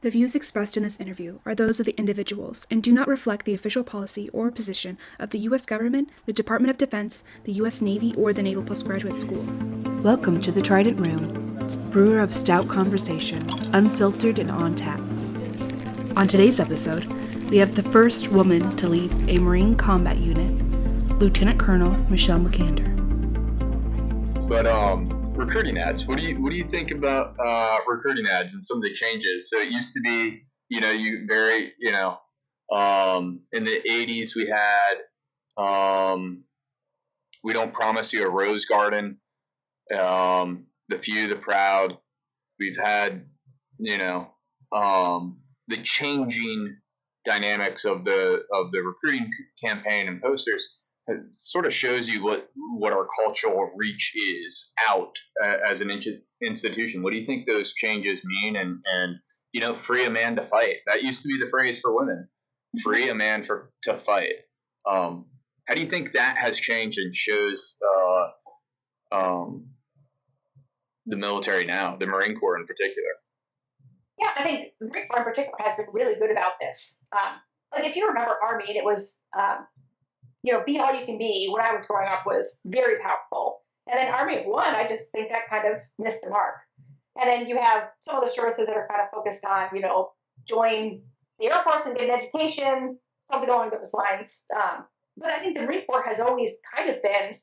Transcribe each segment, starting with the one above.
The views expressed in this interview are those of the individuals and do not reflect the official policy or position of the U.S. government, the Department of Defense, the U.S. Navy, or the Naval Postgraduate School. Welcome to the Trident Room, brewer of stout conversation, unfiltered and on tap. On today's episode, we have the first woman to lead a Marine combat unit, Lieutenant Colonel Michelle Macander. But recruiting ads. What do you think about recruiting ads and some of the changes? So it used to be, in the 80s we had we don't promise you a rose garden, the few, the proud. We've had, the changing dynamics of the recruiting campaign and posters. It sort of shows you what our cultural reach is out as an institution. What do you think those changes mean? And free a man to fight. That used to be the phrase for women. Free a man to fight. How do you think that has changed and shows the military now, the Marine Corps in particular? Yeah, I think the Marine Corps in particular has been really good about this. If you remember Army, it was be all you can be, when I was growing up, was very powerful. And then Army of One, I just think that kind of missed the mark. And then you have some of the services that are kind of focused on, join the Air Force and get an education, something along those lines. But I think the Marine Corps has always kind of been,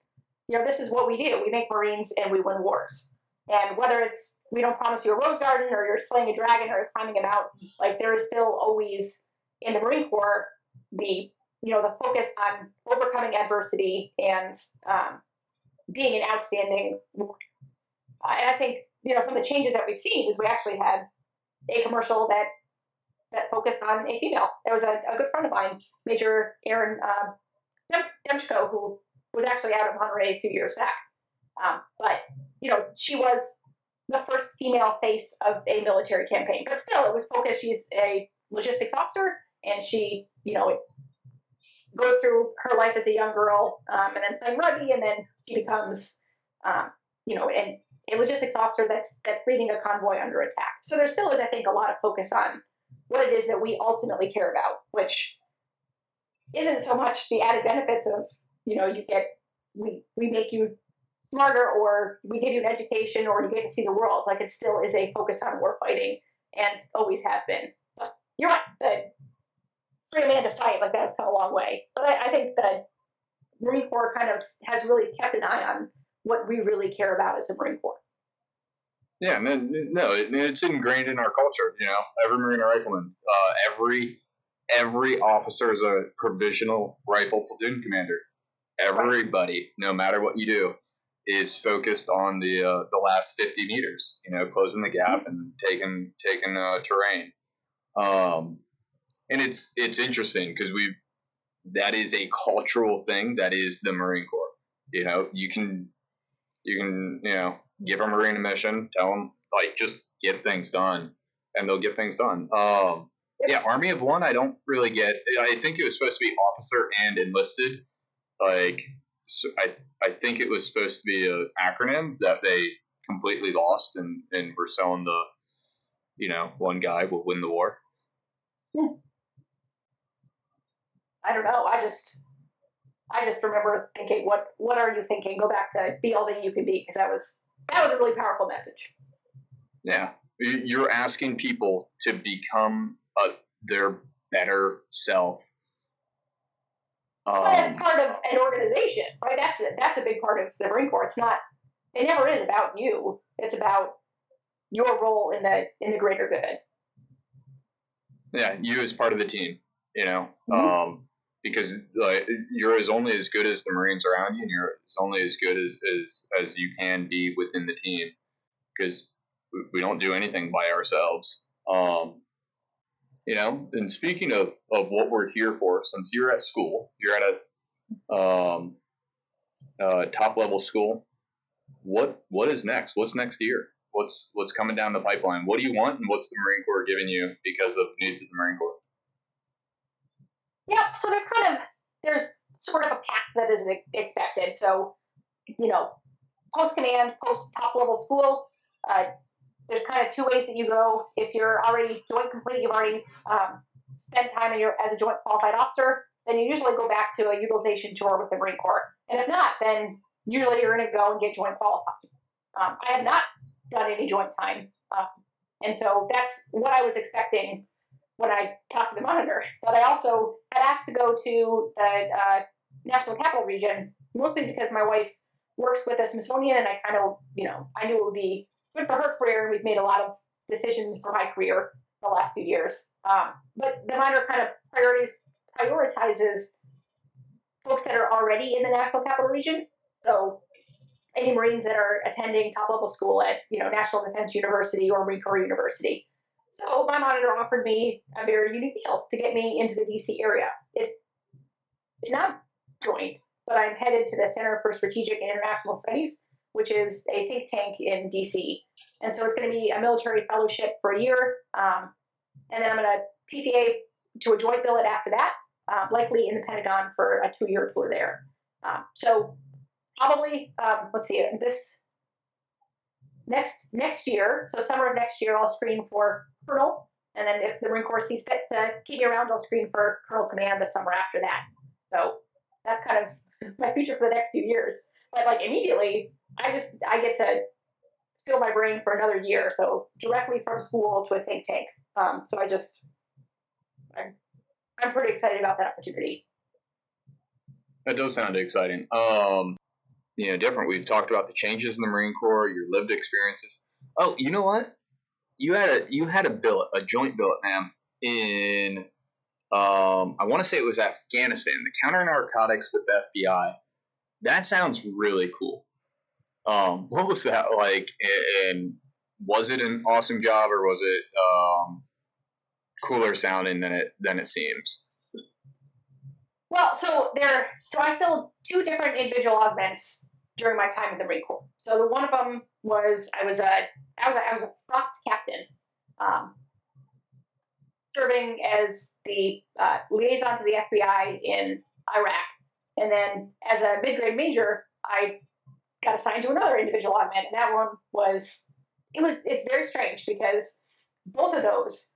this is what we do. We make Marines and we win wars. And whether it's, we don't promise you a rose garden or you're slaying a dragon or climbing a mountain, there is still always in the Marine Corps the focus on overcoming adversity and being an outstanding warrior. And I think, some of the changes that we've seen is we actually had a commercial that focused on a female. There was a good friend of mine, Major Erin Demchko, who was actually out of Monterey a few years back. But she was the first female face of a military campaign. But still, it was focused. She's a logistics officer, and she, goes through her life as a young girl, and then playing rugby, and then she becomes, a logistics officer that's leading a convoy under attack. So there still is, I think, a lot of focus on what it is that we ultimately care about, which isn't so much the added benefits of, we make you smarter, or we give you an education, or you get to see the world. It still is a focus on war fighting, and always has been. But you're right. Free a man to fight, that's come a long way. But I think the Marine Corps kind of has really kept an eye on what we really care about as the Marine Corps. Yeah, no, it's ingrained in our culture. Every Marine rifleman, every officer is a provisional rifle platoon commander. Everybody, no matter what you do, is focused on the last 50 meters. Closing the gap and taking terrain. And it's interesting because that is a cultural thing. That is the Marine Corps. You can give a Marine a mission, tell them just get things done, and they'll get things done. Yeah, Army of One, I don't really get. I think it was supposed to be officer and enlisted. So I think it was supposed to be an acronym that they completely lost and were selling the, one guy will win the war. I don't know. I just remember thinking, what are you thinking? Go back to be all that you can be, because that was a really powerful message. Yeah, you're asking people to become their better self. But as part of an organization, right? That's a big part of the Marine Corps. It never is about you. It's about your role in the greater good. Yeah, you as part of the team. Mm-hmm. Because you're only as good as the Marines around you, and you're only as good as you can be within the team, because we don't do anything by ourselves. And speaking of what we're here for, since you're at school, you're at a top level school. What is next? What's next year? What's coming down the pipeline? What do you want, and what's the Marine Corps giving you because of needs of the Marine Corps? Yeah, so there's sort of a path that is expected. So, post command, post top level school, there's kind of two ways that you go. If you're already joint complete, you've already spent time as a joint qualified officer, then you usually go back to a utilization tour with the Marine Corps. And if not, then usually you're going to go and get joint qualified. I have not done any joint time. And so that's what I was expecting when I talked to the monitor. But I also had asked to go to the National Capital Region, mostly because my wife works with the Smithsonian, and I kind of, I knew it would be good for her career, and we've made a lot of decisions for my career the last few years. But the monitor kind of prioritizes folks that are already in the National Capital Region. So any Marines that are attending top-level school at, National Defense University or Marine Corps University. So my monitor offered me a very unique deal to get me into the D.C. area. It's not joint, but I'm headed to the Center for Strategic and International Studies, which is a think tank in D.C. And so it's going to be a military fellowship for a year, and then I'm going to PCA to a joint billet after that, likely in the Pentagon for a 2-year tour there. So probably, let's see, this next year, so summer of next year, I'll screen for colonel, and then if the Marine Corps sees fit to keep me around, I'll screen for colonel command the summer after that. So that's kind of my future for the next few years. But like immediately, I get to fill my brain for another year, so directly from school to a think tank. So I'm pretty excited about that opportunity. That does sound exciting. Different. We've talked about the changes in the Marine Corps, your lived experiences. Oh, you know what? You had a billet, a joint billet, ma'am, in I want to say it was Afghanistan, the counter narcotics with the FBI. That sounds really cool. What was that like? And was it an awesome job, or was it cooler sounding than it seems? Well, so I filled 2 different individual augments during my time in the Marine Corps. So the one of them was I was a prompt captain, serving as the liaison to the FBI in Iraq, and then as a mid-grade major, I got assigned to another individual augment, and that one it's very strange because both of those,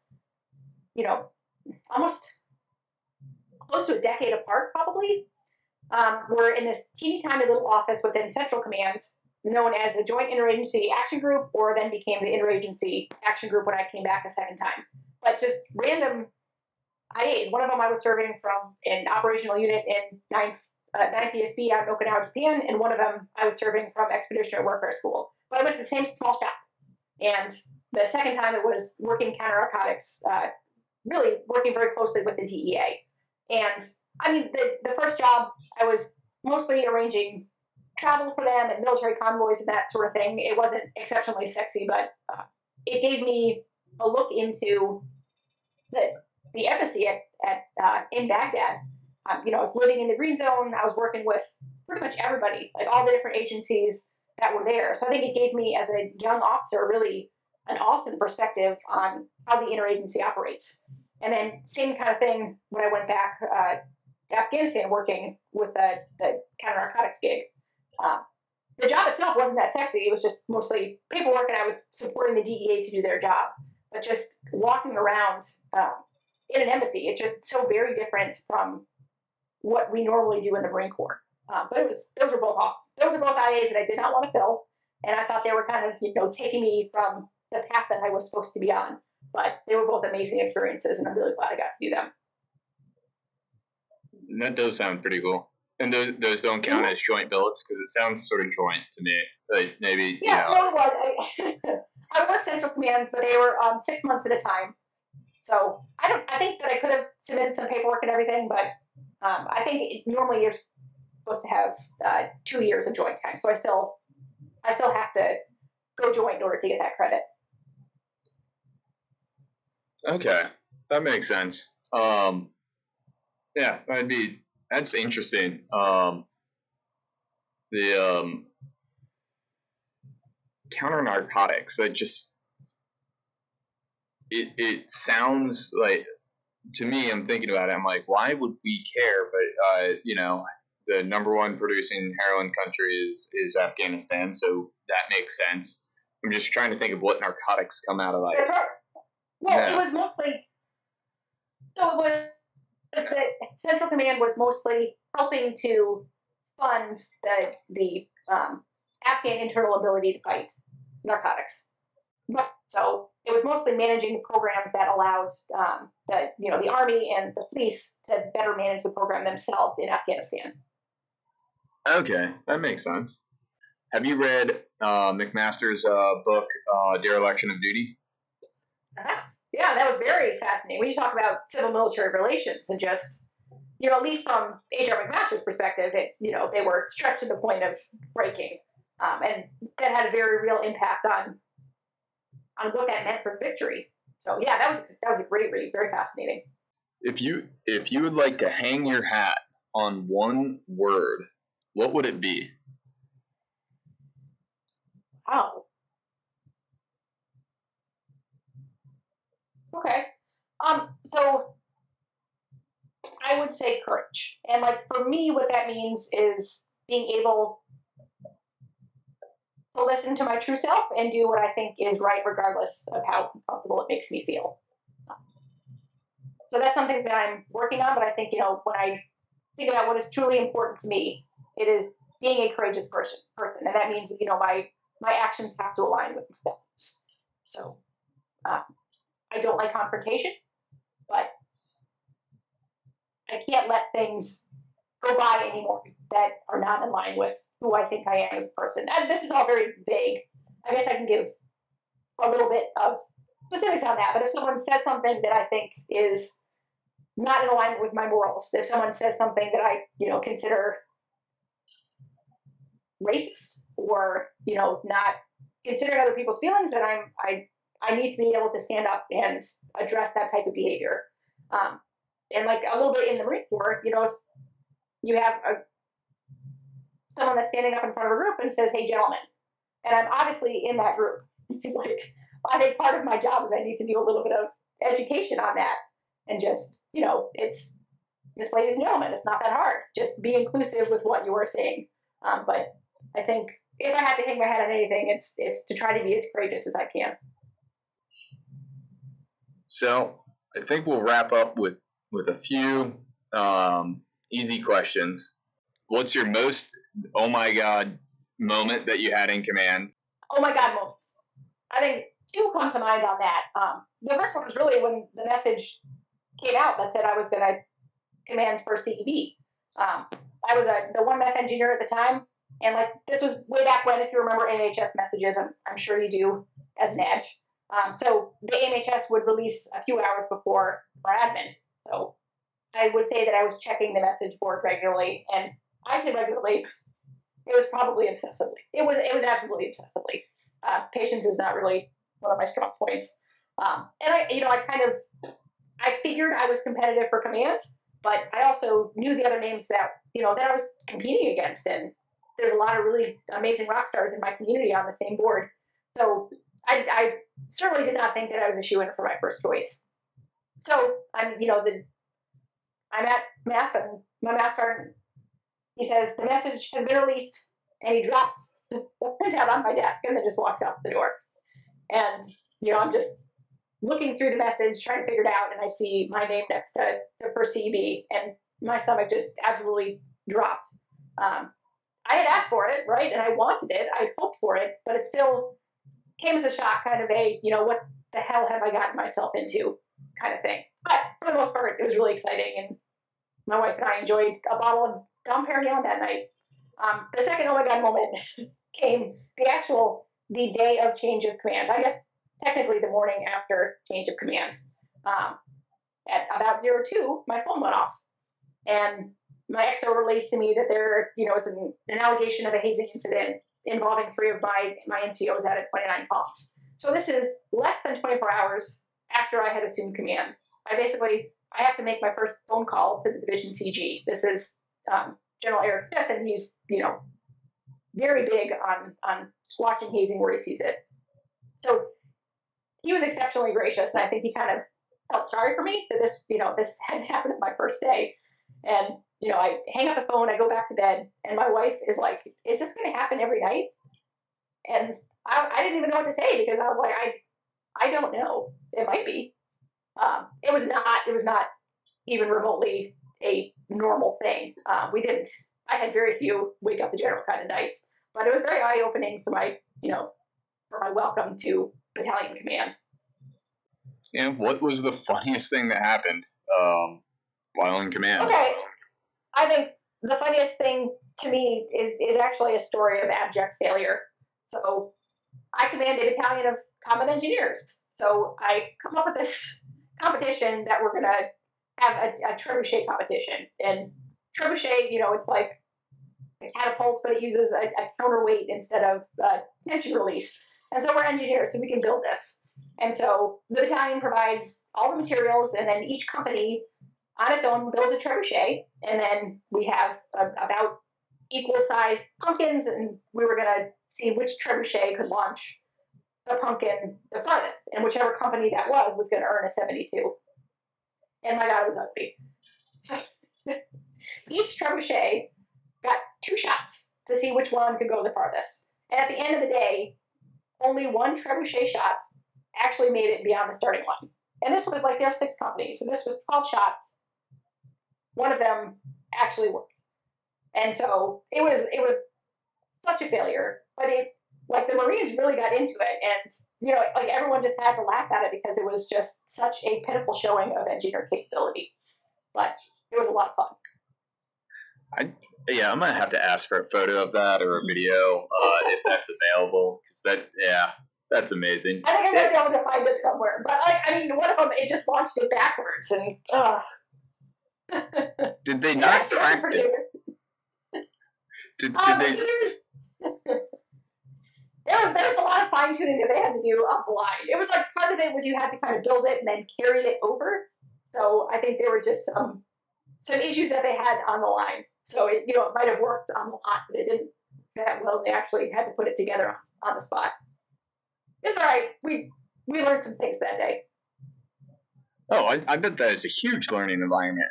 almost close to a decade apart, probably, were in this teeny tiny little office within Central Command, known as the Joint Interagency Action Group, or then became the Interagency Action Group when I came back a second time. But just random IAs. One of them I was serving from an operational unit in 9th ESB out in Okinawa, Japan, and one of them I was serving from Expeditionary Warfare School. But I went to the same small shop. And the second time it was working counter-narcotics, really working very closely with the DEA. And I mean, the first job, I was mostly arranging travel for them and military convoys and that sort of thing. It wasn't exceptionally sexy, but it gave me a look into the embassy in Baghdad. I was living in the Green Zone. I was working with pretty much everybody, like all the different agencies that were there. So I think it gave me, as a young officer, really an awesome perspective on how the interagency operates. And then same kind of thing when I went back to Afghanistan working with the counter-narcotics gig. The job itself wasn't that sexy. It was just mostly paperwork, and I was supporting the DEA to do their job. But just walking around in an embassy, it's just so very different from what we normally do in the Marine Corps. But those were both awesome. Those were both IAs that I did not want to fill, and I thought they were kind of taking me from the path that I was supposed to be on. But they were both amazing experiences, and I'm really glad I got to do them. That does sound pretty cool. And those don't count as joint billets, because it sounds sort of joint to me. Like maybe no, it was. I worked Central Commands, but they were 6 months at a time. So I think that I could have submitted some paperwork and everything, but I think normally you're supposed to have 2 years of joint time. So I still have to go joint in order to get that credit. Okay, that makes sense. Yeah, that's interesting. The counter narcotics, that just it sounds like, to me, I'm thinking about it, I'm like, why would we care? But the number one producing heroin country is Afghanistan, so that makes sense. I'm just trying to think of what narcotics come out of that. That's right. Well, Yeah. it was mostly, so it was the Central Command was mostly helping to fund the Afghan internal ability to fight narcotics. But, so it was mostly managing the programs that allowed the army and the police to better manage the program themselves in Afghanistan. Okay, that makes sense. Have you read McMaster's book, Dereliction of Duty? Yeah, that was very fascinating. When you talk about civil-military relations and just, at least from H.R. McMaster's perspective, they were stretched to the point of breaking, and that had a very real impact on what that meant for victory. So yeah, that was a great read, very fascinating. If you would like to hang your hat on one word, what would it be? Wow. Okay. So I would say courage. And for me, what that means is being able to listen to my true self and do what I think is right, regardless of how uncomfortable it makes me feel. So that's something that I'm working on, but I think, when I think about what is truly important to me, it is being a courageous person. And that means that, my actions have to align with my values. So I don't like confrontation, but I can't let things go by anymore that are not in line with who I think I am as a person. And this is all very vague. I guess I can give a little bit of specifics on that. But if someone says something that I think is not in alignment with my morals, if someone says something that I, consider racist or, not considering other people's feelings, then I need to be able to stand up and address that type of behavior. And a little bit in the Marine Corps, if you have someone that's standing up in front of a group and says, "Hey, gentlemen," and I'm obviously in that group, I think part of my job is I need to do a little bit of education on that, and just, it's just, ladies and gentlemen, it's not that hard. Just be inclusive with what you are saying. But I think if I had to hang my hat on anything, it's to try to be as courageous as I can. So I think we'll wrap up with a few easy questions. What's your most oh my god moment that you had in command? Oh my god moments. I think two come to mind on that. The first one was really when the message came out that said I was going to command for CEB. I was the one meth engineer at the time, and this was way back when, if you remember MHS messages, I'm sure you do as an edge. So the MHS would release a few hours before our admin. So I would say that I was checking the message board regularly, and I say regularly, it was probably obsessively. It was absolutely obsessively. Patience is not really one of my strong points. And I figured I was competitive for command, but I also knew the other names that I was competing against, and there's a lot of really amazing rock stars in my community on the same board. So I certainly did not think that I was a shoo-in for my first choice. So I'm at math, and my math sergeant, he says, "The message has been released," and he drops the printout on my desk and then just walks out the door. And, I'm just looking through the message, trying to figure it out, and I see my name next to first CEB, and my stomach just absolutely dropped. I had asked for it, right, and I wanted it, I hoped for it, but it still came as a shock, kind of a, what the hell have I gotten myself into kind of thing. But for the most part, it was really exciting, and my wife and I enjoyed a bottle of Dom Perignon that night. The second oh my god moment came the day of change of command. I guess technically the morning after change of command. At about 02, my phone went off, and my XO released to me that there, was an allegation of a hazing incident involving 3 of my NCOs out at 29 Palms. So this is less than 24 hours after I had assumed command. I have to make my first phone call to the division CG. This is General Eric Smith, and he's, very big on squashing hazing where he sees it. So he was exceptionally gracious, and I think he kind of felt sorry for me that this had happened on my first day. And, I hang up the phone, I go back to bed, and my wife is like, "Is this going to happen every night?" And I didn't even know what to say because I was like, I don't know. It might be. It was not even remotely a normal thing. I had very few wake up the general kind of nights, but it was very eye opening for my welcome to battalion command. And what was the funniest thing that happened while in command? Okay, I think the funniest thing to me is actually a story of abject failure. So I command a battalion of combat engineers. So I come up with this competition that we're going to have a trebuchet competition. And trebuchet, it's like a catapult, but it uses a counterweight instead of tension release. And so we're engineers, so we can build this. And so the battalion provides all the materials, and then each company on its own builds a trebuchet. And then we have about equal sized pumpkins, and we were going to see which trebuchet could launch the pumpkin the farthest. And whichever company that was going to earn a 72. And my God, it was ugly. So each trebuchet got 2 shots to see which one could go the farthest. And at the end of the day, only one trebuchet shot actually made it beyond the starting line. And this was like, there are 6 companies, so this was 12 shots. One of them actually worked. And so it was such a failure, but the Marines really got into it, and everyone just had to laugh at it because it was just such a pitiful showing of engineer capability. But it was a lot of fun. I'm gonna have to ask for a photo of that or a video if that's available, because that's amazing. I think I'm gonna be able to find it somewhere, but one of them, it just launched it backwards, and Did they not practice? Did they? There was a lot of fine tuning that they had to do on the line. It was like part of it was you had to kind of build it and then carry it over. So I think there were just some issues that they had on the line. So it might have worked on the lot, but it didn't that well. They actually had to put it together on the spot. It's all right. We learned some things that day. Oh, I bet that is a huge learning environment.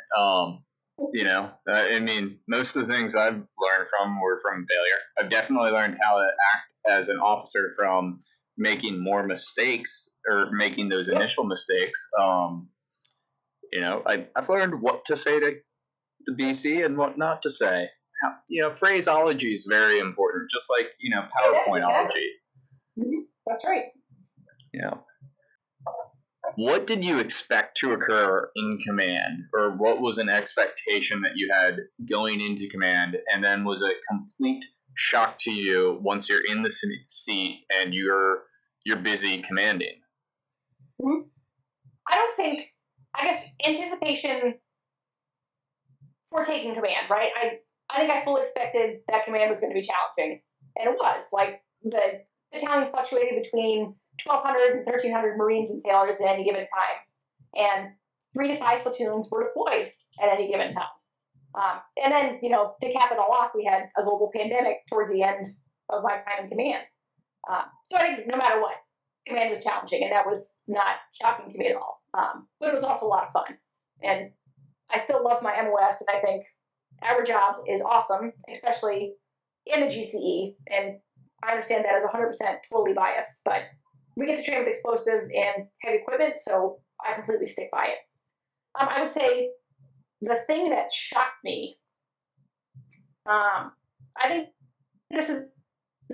Most of the things I've learned were from failure. I've definitely learned how to act as an officer from making more mistakes or making those initial mistakes. I've learned what to say to the BC and what not to say. Phraseology is very important, just like, PowerPointology. That's right. Yeah. What did you expect to occur in command, or what was an expectation that you had going into command, and then was a complete shock to you once you're in the seat and you're busy commanding? I guess anticipation for taking command, right? I think I fully expected that command was going to be challenging, and it was. Like, the battalion fluctuated between 1,200 and 1,300 Marines and sailors at any given time, and 3 to 5 platoons were deployed at any given time. And then, to cap it all off, we had a global pandemic towards the end of my time in command. So I think no matter what, command was challenging, and that was not shocking to me at all. But it was also a lot of fun, and I still love my MOS, and I think our job is awesome, especially in the GCE, and I understand that is 100% totally biased, but we get to train with explosive and heavy equipment, so I completely stick by it. I would say the thing that shocked me, I think this is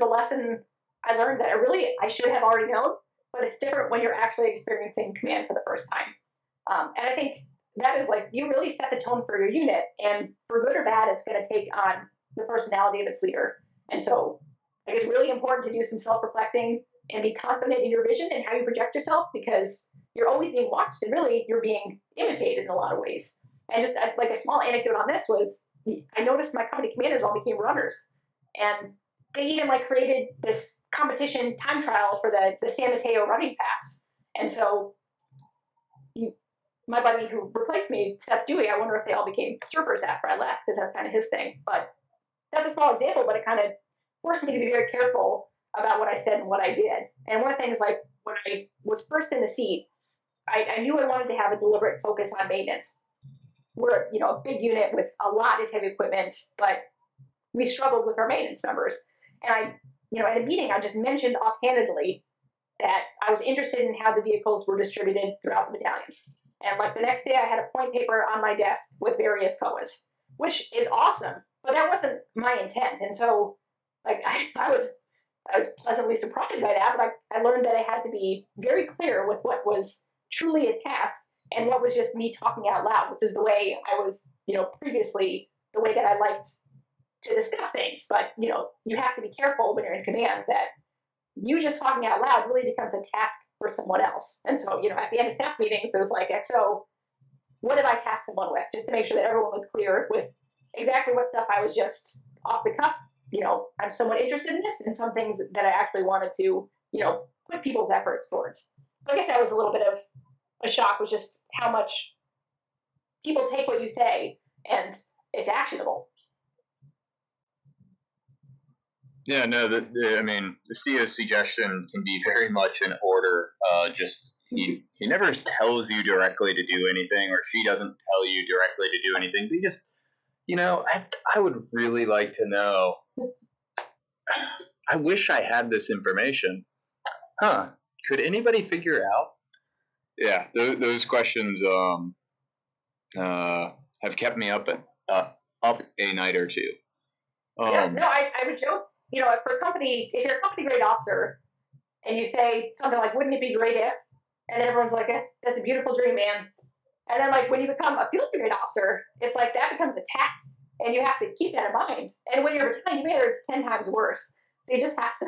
a lesson I learned that I should have already known, but it's different when you're actually experiencing command for the first time. And I think that is you really set the tone for your unit, and for good or bad, it's going to take on the personality of its leader. And so it's really important to do some self-reflecting and be confident in your vision and how you project yourself, because you're always being watched, and really you're being imitated in a lot of ways. And just like a small anecdote on this was, I noticed my company commanders all became runners, and they even created this competition time trial for the San Mateo running pass. And so my buddy who replaced me, Seth Dewey, I wonder if they all became surfers after I left, because that's kind of his thing. But that's a small example, but it kind of forced me to be very careful about what I said and what I did. And one of the things, when I was first in the seat, I knew I wanted to have a deliberate focus on maintenance. We're a big unit with a lot of heavy equipment, but we struggled with our maintenance numbers. And at a meeting, I just mentioned offhandedly that I was interested in how the vehicles were distributed throughout the battalion. And like the next day, I had a point paper on my desk with various COAs, which is awesome, but that wasn't my intent. And so, like, I was pleasantly surprised by that, but I learned that I had to be very clear with what was truly a task and what was just me talking out loud, which is the way I was, previously, the way that I liked to discuss things. But, you have to be careful when you're in command that you just talking out loud really becomes a task for someone else. And so, at the end of staff meetings, it was like, XO, what did I task someone with? Just to make sure that everyone was clear with exactly what stuff I was just off the cuff. I'm somewhat interested in this, and some things that I actually wanted to, put people's efforts towards. So I guess that was a little bit of a shock, was just how much people take what you say and it's actionable. Yeah, no, the CO's suggestion can be very much in order. Just he never tells you directly to do anything, or she doesn't tell you directly to do anything. They just, I would really like to know. I wish I had this information. Could anybody figure it out? Yeah, those questions have kept me up a night or two. I would joke, if you're a company grade officer and you say something like, wouldn't it be great if, and everyone's like, that's a beautiful dream, man. And then like when you become a field grade officer, it's like that becomes a task and you have to keep that in mind. And when you're a battalion commander, it's 10 times worse. So you just have to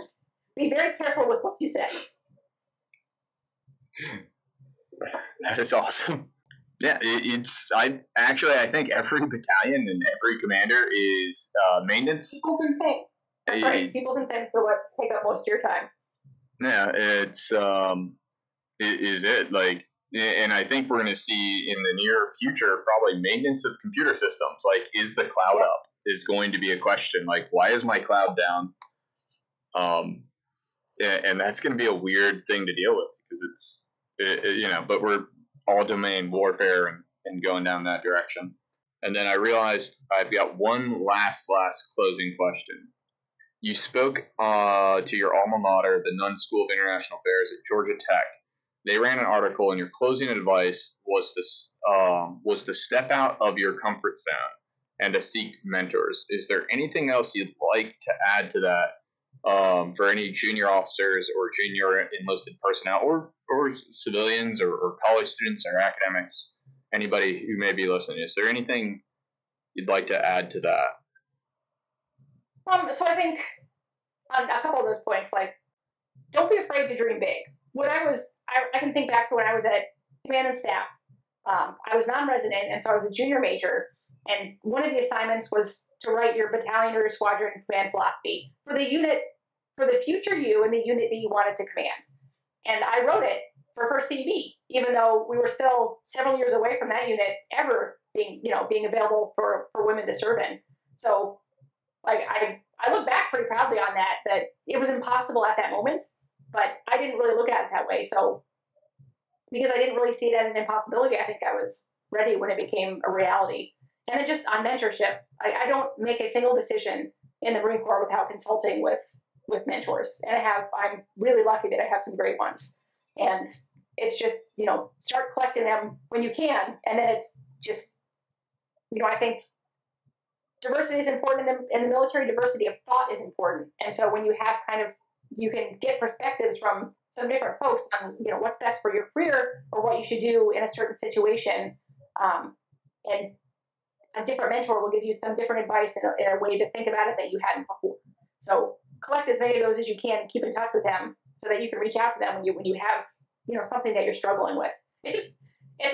be very careful with what you say. That is awesome. Yeah, I think every battalion and every commander is maintenance. Peoples and things. That's right. Peoples and things are what take up most of your time. Yeah, it like, and I think we're going to see in the near future probably maintenance of computer systems. Like, is the cloud up? Is going to be a question. Like, why is my cloud down? And that's going to be a weird thing to deal with because but we're all domain warfare and going down that direction. And then I realized I've got one last closing question. You spoke to your alma mater, the Nunn School of International Affairs at Georgia Tech. They ran an article, and your closing advice was to step out of your comfort zone and to seek mentors. Is there anything else you'd like to add to that for any junior officers or junior enlisted personnel or civilians or college students or academics, anybody who may be listening? Is there anything you'd like to add to that? So I think on a couple of those points, like, don't be afraid to dream big. I can think back to when I was at command and staff. I was non-resident, and so I was a junior major. And one of the assignments was to write your battalion or squadron command philosophy for the unit, for the future you and the unit that you wanted to command. And I wrote it for first CB, even though we were still several years away from that unit ever being available for women to serve in. So, like, I look back pretty proudly on that it was impossible at that moment, but I didn't really look at it that way. So, because I didn't really see it as an impossibility, I think I was ready when it became a reality. And then just on mentorship, I don't make a single decision in the Marine Corps without consulting with mentors. And I'm really lucky that I have some great ones. And it's just, start collecting them when you can. And then it's just, I think diversity is important in the military. Diversity of thought is important. And so when you have you can get perspectives from some different folks on, what's best for your career or what you should do in a certain situation. And a different mentor will give you some different advice and a way to think about it that you hadn't before. So collect as many of those as you can and keep in touch with them so that you can reach out to them when you have, something that you're struggling with. It's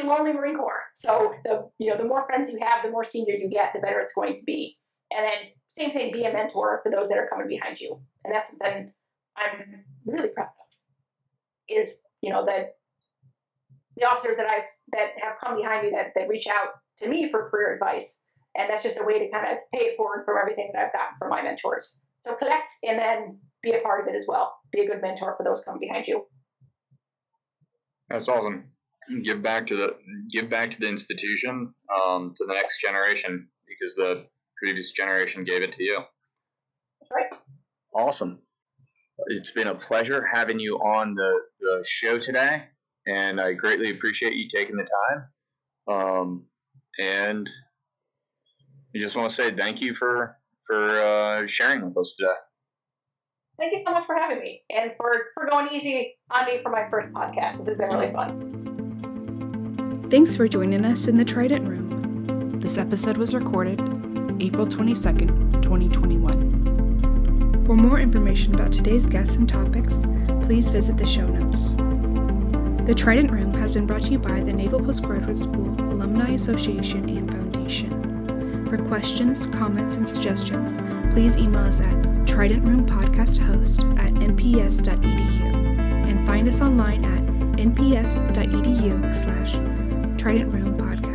a lonely Marine Corps. So the more friends you have, the more senior you get, the better it's going to be. And then same thing, be a mentor for those that are coming behind you. And that's something I'm really proud of is, that the officers that have come behind me that reach out to me for career advice. And that's just a way to kind of pay it forward from everything that I've gotten from my mentors. So connect and then be a part of it as well. Be a good mentor for those coming behind you. That's awesome. Give back to the institution, to the next generation, because the previous generation gave it to you. That's right. Awesome. It's been a pleasure having you on the show today, and I greatly appreciate you taking the time. And I just want to say thank you for sharing with us today. Thank you so much for having me and for going easy on me for my first podcast. This has been really fun. Thanks for joining us in the Trident Room. This episode was recorded April 22nd, 2021. For more information about today's guests and topics, please visit the show notes. The Trident Room has been brought to you by the Naval Postgraduate School Alumni Association and Foundation. For questions, comments, and suggestions, please email us at tridentroompodcasthost@nps.edu and find us online at nps.edu/Trident Room Podcast.